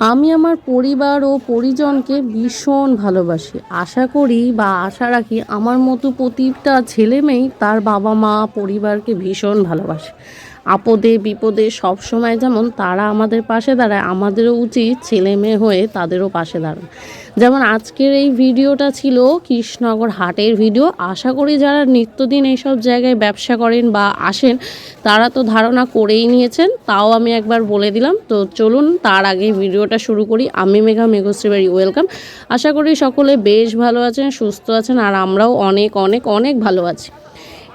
আমি আমার পরিবার ও পরিজনকে ভীষণ ভালোবাসি। আশা করি বা আশা রাখি আমার মতো প্রতিটা ছেলেমেয়েই তার বাবা মা পরিবারকে ভীষণ ভালোবাসে। আপদে বিপদে সবসময় যেমন তারা আমাদের পাশে দাঁড়ায়, আমাদেরও উচিত ছেলে মেয়ে হয়ে তাদেরও পাশে দাঁড়ানো। যেমন আজকের এই ভিডিওটা ছিল কৃষ্ণনগর হাটের ভিডিও। আশা করি যারা নিত্যদিন এইসব জায়গায় ব্যবসা করেন বা আসেন তারা তো ধারণা করেই নিয়েছেন, তাও আমি একবার বলে দিলাম। তো চলুন তার আগে ভিডিওটা শুরু করি। আমি মেঘা, মেঘশ্রী বাড়ি, ওয়েলকাম। আশা করি সকলে বেশ ভালো আছেন, সুস্থ আছেন, আর আমরাও অনেক অনেক অনেক ভালো আছি।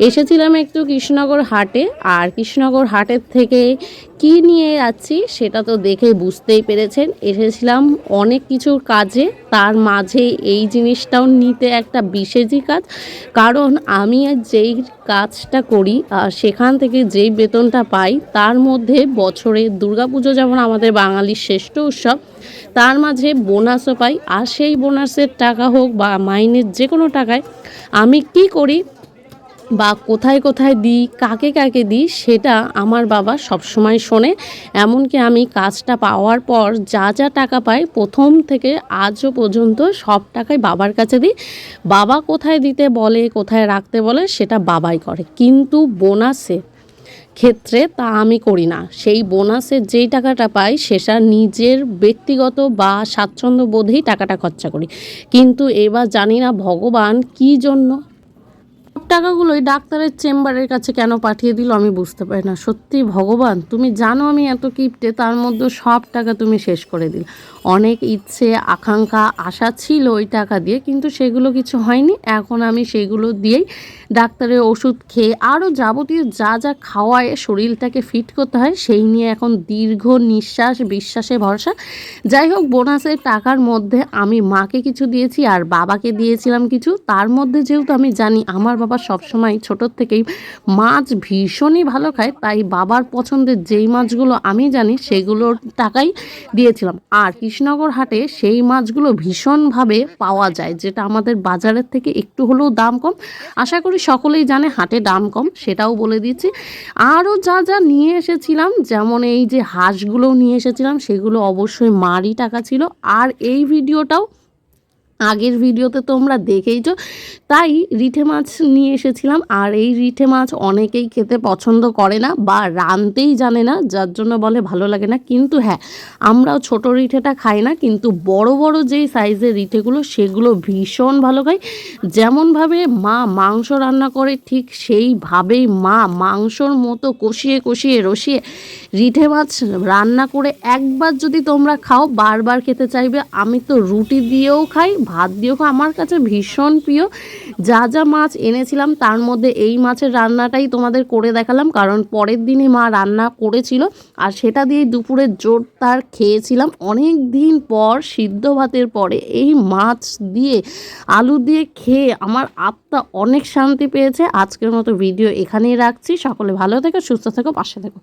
এসেছিলাম একটু কৃষ্ণনগর হাটে, আর কৃষ্ণনগর হাটের থেকে কি নিয়ে যাচ্ছি সেটা তো দেখে বুঝতেই পেরেছেন। এসেছিলাম অনেক কিছুর কাজে, তার মাঝে এই জিনিসটাও নিতে একটা বিশেষই কাজ। কারণ আমি যেই কাজটা করি সেখান থেকে যেই বেতনটা পাই তার মধ্যে বছরে দুর্গাপুজো যেমন আমাদের বাঙালির শ্রেষ্ঠ উৎসব, তার মাঝে বোনাসও পাই। আর সেই বোনাসের টাকা হোক বা মাইনের যে কোনো টাকায় আমি কি করি বা কোথায় কোথায় দিই, কাকে কাকে দিই, সেটা আমার বাবা সবসময় শোনে। এমনকি আমি কাজটা পাওয়ার পর যা যা টাকা পাই প্রথম থেকে আজও পর্যন্ত সব টাকাই বাবার কাছে দিই। বাবা কোথায় দিতে বলে, কোথায় রাখতে বলে সেটা বাবাই করে, কিন্তু বোনাসে ক্ষেত্রে তা আমি করি না। সেই বোনাসের যেই টাকাটা পাই সেটা নিজের ব্যক্তিগত বা স্বাচ্ছন্দ্য বোধেই টাকাটা খরচা করি। কিন্তু এবার জানি না ভগবান কী জন্য টাকাগুলোই ডাক্তারের চেম্বারের কাছে কেন পাঠিয়ে দিল আমি বুঝতে পারি না। সত্যি ভগবান, তুমি জানো আমি এত কিপটে, তার মধ্যে সব টাকা তুমি শেষ করে দিল। অনেক ইচ্ছে, আকাঙ্ক্ষা, আশা ছিল ওই টাকা দিয়ে, কিন্তু সেগুলো কিছু হয়নি। এখন আমি সেগুলো দিয়েই ডাক্তারের ওষুধ খেয়ে আরও যাবতীয় যা যা খাওয়ায় শরীরটাকে ফিট করতে হয় সেই নিয়ে এখন দীর্ঘ নিঃশ্বাস, বিশ্বাসে ভরসা। যাই হোক, বোনাসের টাকার মধ্যে আমি মাকে কিছু দিয়েছি আর বাবাকে দিয়েছিলাম কিছু। তার মধ্যে যেহেতু আমি জানি আমার বাবা সবসময় ছোটোর থেকেই মাছ ভীষণই ভালো খায়, তাই বাবার পছন্দের যেই মাছগুলো আমি জানি সেগুলোর টাকাই দিয়েছিলাম। আর কৃষ্ণনগর হাটে সেই মাছগুলো ভীষণভাবে পাওয়া যায়, যেটা আমাদের বাজারের থেকে একটু হলেও দাম কম। আশা করি সকলেই জানে হাটে দাম কম, সেটাও বলে দিচ্ছি। আরও যা যা নিয়ে এসেছিলাম, যেমন এই যে হাঁসগুলো নিয়ে এসেছিলাম, সেগুলো অবশ্যই মারই টাকা ছিল। আর এই ভিডিওটাও আগের ভিডিওতে তোমরা দেখেইছো, তাই রিঠে মাছ নিয়ে এসেছিলাম। আর এই রিঠে মাছ অনেকেই খেতে পছন্দ করে না বা রাঁধতেই জানে না, যার জন্য বলে ভালো লাগে না। কিন্তু হ্যাঁ, আমরাও ছোটো রিঠেটা খাই না, কিন্তু বড় বড় যেই সাইজের রিঠেগুলো সেগুলো ভীষণ ভালো খাই। যেমনভাবে মা মাংস রান্না করে ঠিক সেইভাবেই মা মাংসর মতো কষিয়ে কষিয়ে রসিয়ে রিঠে মাছ রান্না করে একবার যদি তোমরা খাও বারবার খেতে চাইবে। আমি তো রুটি দিয়েও খাই, ভাত দিয়েও খাই, আমার কাছে ভীষণ প্রিয়। যা যা মাছ এনেছিলাম তার মধ্যে এই মাছের রান্নাটাই তোমাদের করে দেখালাম, কারণ পরের দিনই মা রান্না করেছিল আর সেটা দিয়েই দুপুরে জোরদার খেয়েছিলাম। অনেক দিন পর সিদ্ধ ভাতের পরে এই মাছ দিয়ে আলু দিয়ে খেয়ে আমার আত্মা অনেক শান্তি পেয়েছে। আজকের মতো ভিডিও এখানেই রাখছি। সকলে ভালো থেকো, সুস্থ থেকো, পাশে থেকো।